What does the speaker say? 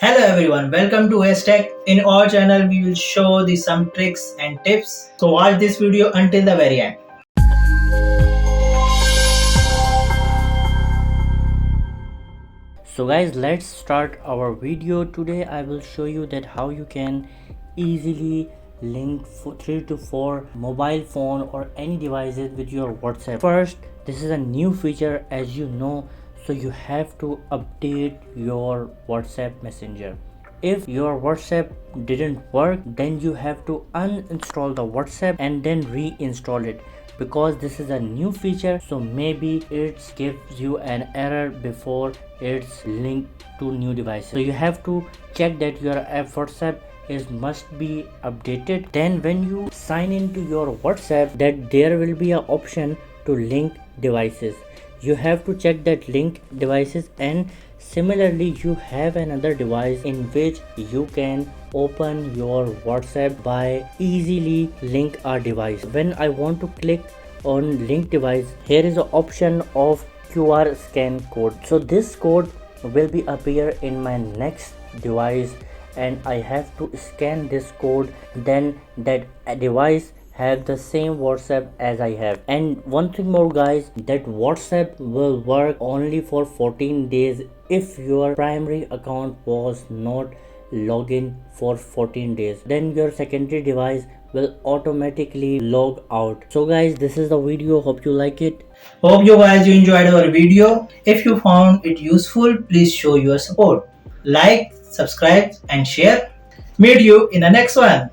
Hello everyone, welcome to ASTECH. In our channel, we will show some tricks and tips. So watch this video until the very end. So guys, let's start our video. Today I will show you that how you can easily link 3 to 4 mobile phone or any devices with your WhatsApp. First, this is a new feature, as you know, so you have to update your WhatsApp messenger. If your WhatsApp didn't work, then you have to uninstall the WhatsApp and then reinstall it, because this is a new feature, so maybe it gives you an error before it's linked to new devices. So you have to check that your app WhatsApp must be updated. Then when you sign into your WhatsApp, that there will be an option to link devices. You have to check that link devices, and similarly you have another device in which you can open your WhatsApp by easily link a device. When I want to click on link device, here is an option of QR scan code. So this code will be appear in my next device, and I have to scan this code. Then that device have the same WhatsApp as I have. And one thing more guys, that WhatsApp will work only for 14 days if your primary account was not login for 14 days. Then your secondary device will automatically log out. So guys, this is the video. Hope you like it. Hope you guys enjoyed our video. If you found it useful, please show your support. Like, subscribe and share. Meet you in the next one.